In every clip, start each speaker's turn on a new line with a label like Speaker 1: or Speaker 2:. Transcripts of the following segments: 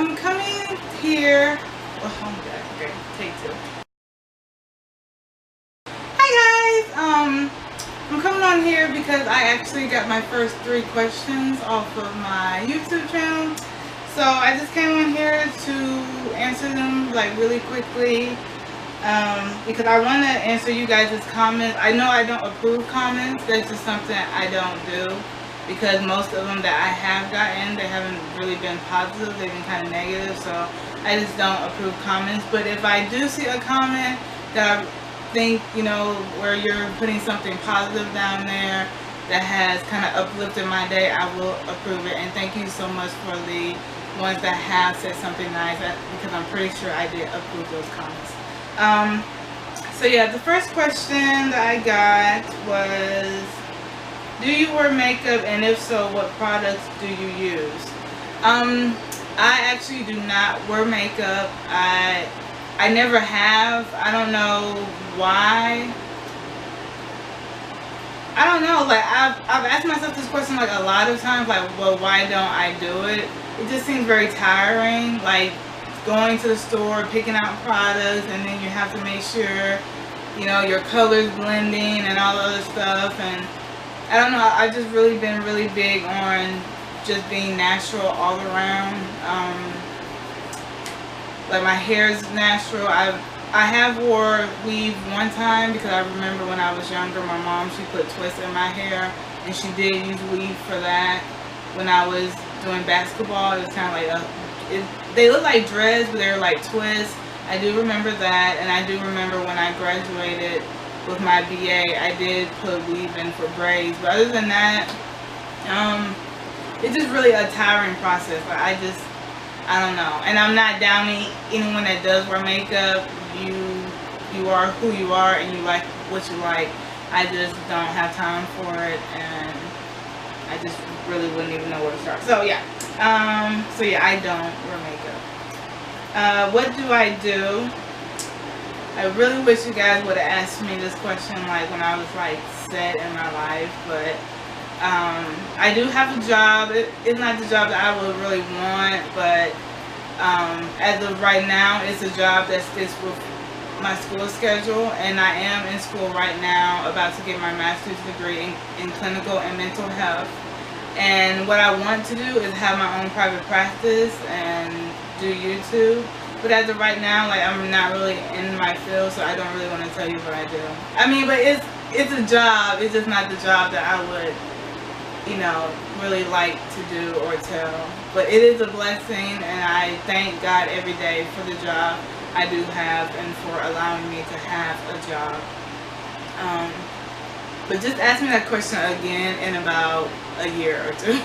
Speaker 1: I'm coming here. Oh, okay, take two. Hi guys. I'm coming on here because I actually got my first 3 questions off of my YouTube channel. So I just came on here to answer them like really quickly. Because I want to answer you guys' comments. I know I don't approve comments. That's just something I don't do. Because most of them that I have gotten, they haven't really been positive. They've been kind of negative. So I just don't approve comments. But if I do see a comment that I think, you know, where you're putting something positive down there that has kind of uplifted my day, I will approve it. And thank you so much for the ones that have said something nice, because I'm pretty sure I did approve those comments. So yeah, the first question that I got was, do you wear makeup, and if so, what products do you use? I actually do not wear makeup. I never have. I don't know why. I don't know, like I've asked myself this question like a lot of times, like, well, why don't I do it? It just seems very tiring, like going to the store, picking out products, and then you have to make sure, you know, your colors blending and all other stuff. And I don't know, I've just really been really big on just being natural all around. Like my hair is natural. I have wore weave one time because I remember when I was younger, my mom, she put twists in my hair, and she did use weave for that. When I was doing basketball, it was kind of like they look like dreads, but they're like twists. I do remember that, and I do remember when I graduated with my BA, I did put weave in for braids. But other than that, it's just really a tiring process. Like I don't know. And I'm not downing anyone that does wear makeup. You are who you are, and you like what you like. I just don't have time for it, and I just really wouldn't even know where to start. So yeah. I don't wear makeup. What do I do? I really wish you guys would have asked me this question like when I was like set in my life, but I do have a job. It's not the job that I would really want, but as of right now, it's a job that fits with my school schedule, and I am in school right now about to get my master's degree in clinical and mental health. And what I want to do is have my own private practice and do YouTube. But as of right now, like, I'm not really in my field, so I don't really want to tell you what I do. I mean, but it's a job. It's just not the job that I would, you know, really like to do or tell. But it is a blessing, and I thank God every day for the job I do have and for allowing me to have a job. But just ask me that question again in about a year or two.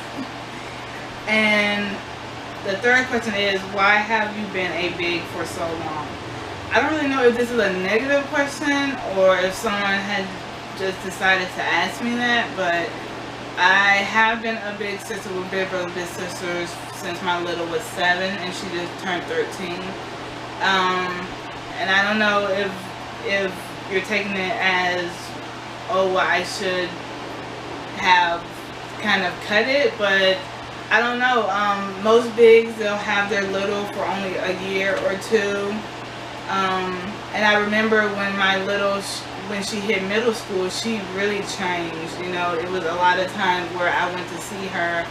Speaker 1: And the third question is, why have you been a big for so long? I don't really know if this is a negative question or if someone had just decided to ask me that, but I have been a big sister with big brothers, big sisters since my little was 7, and she just turned 13. And I don't know if you're taking it as, oh, well, I should have kind of cut it, but I don't know. Most bigs, they'll have their little for only a year or 2. And I remember when my little, when she hit middle school, she really changed. You know, it was a lot of times where I went to see her,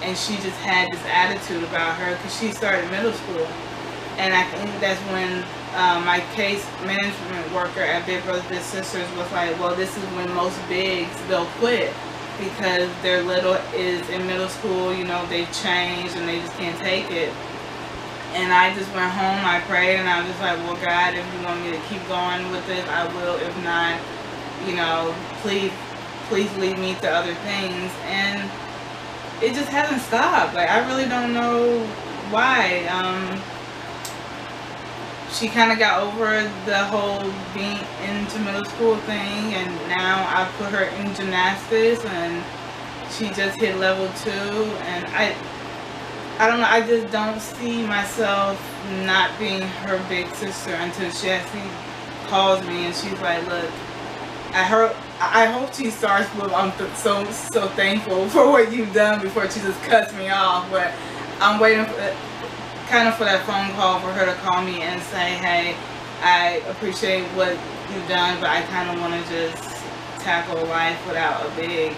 Speaker 1: and she just had this attitude about her because she started middle school. And I think that's when my case management worker at Big Brothers Big Sisters was like, well, this is when most bigs, they'll quit because their little is in middle school, you know, they've changed and they just can't take it. And I just went home, I prayed, and I was just like, well, God, if you want me to keep going with this, I will. If not, you know, please lead me to other things. And it just hasn't stopped. Like, I really don't know why. She kind of got over the whole being into middle school thing, and now I put her in gymnastics, and she just hit level 2, and I don't know, I just don't see myself not being her big sister until she actually calls me and she's like, look, I hope she starts with, I'm so thankful for what you've done before she just cuts me off, but I'm waiting for, kind of for that phone call, for her to call me and say, hey, I appreciate what you've done, but I kind of want to just tackle life without a big.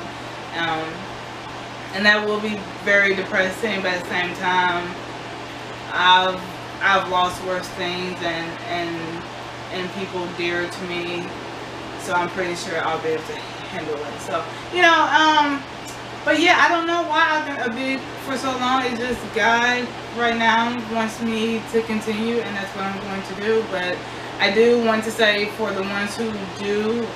Speaker 1: And that will be very depressing, but at the same time, I've lost worse things and people dear to me, so I'm pretty sure I'll be able to handle it. So, you know, but yeah, I don't know why I've been a big for so long. It's just God right now wants me to continue, and that's what I'm going to do. But I do want to say, for the ones who do,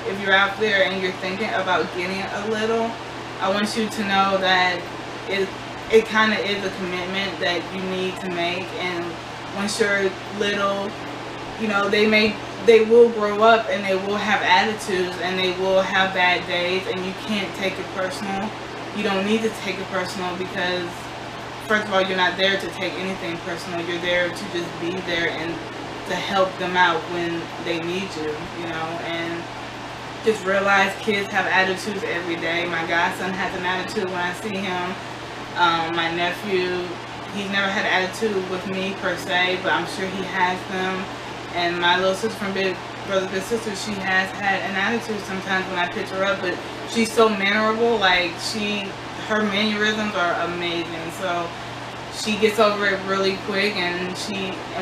Speaker 1: if you're out there and you're thinking about getting a little, I want you to know that it kind of is a commitment that you need to make. And once you're little, you know, they will grow up and they will have attitudes and they will have bad days, and you can't take it personal. You don't need to take it personal, because first of all, you're not there to take anything personal. You're there to just be there and to help them out when they need you, you know. And just realize kids have attitudes every day. My godson has an attitude when I see him. My nephew, he's never had an attitude with me per se, but I'm sure he has them. And my little sister from Big Brother Big Sister, she has had an attitude sometimes when I pick her up, but she's so mannerable. Like, her mannerisms are amazing. So she gets over it really quick, and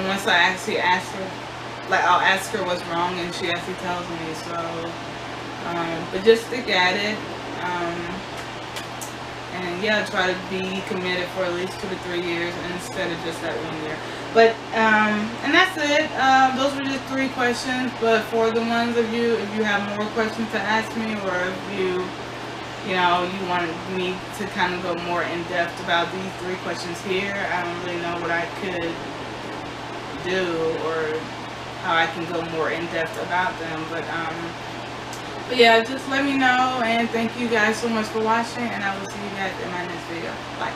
Speaker 1: once I actually ask her, like, I'll ask her what's wrong, and she actually tells me. So, but just stick at it. And yeah, try to be committed for at least 2 to 3 years instead of just that 1 year. But, and that's it. Those were just 3 questions. But for the ones of you, if you have more questions to ask me, or if you know, you want me to kind of go more in depth about these 3 questions here, I don't really know what I could do or how I can go more in depth about them. But yeah, just let me know, and thank you guys so much for watching, and I will see you guys in my next video. Bye.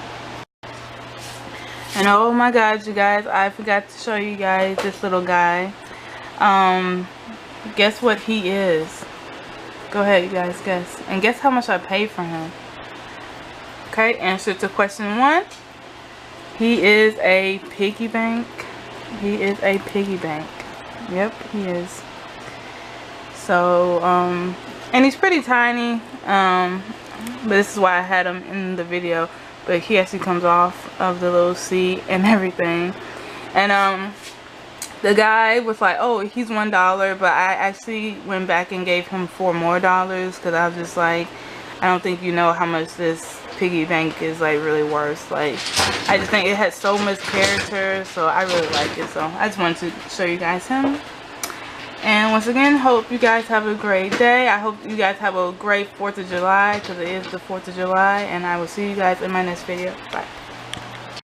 Speaker 1: And oh my god, you guys, I forgot to show you guys this little guy. Guess what he is? Go ahead, you guys, guess. And guess how much I paid for him. Okay, answer to question 1. He is a piggy bank. He is a piggy bank. Yep, he is. So, and he's pretty tiny, but this is why I had him in the video. But he actually comes off of the little seat and everything. And the guy was like, oh, he's $1, but I actually went back and gave him $4 more, because I was just like, I don't think you know how much this piggy bank is like really worth. Like, I just think it has so much character, so I really like it. So I just wanted to show you guys him. And once again, hope you guys have a great day. I hope you guys have a great 4th of July, because it is the 4th of July. And I will see you guys in my next video. Bye.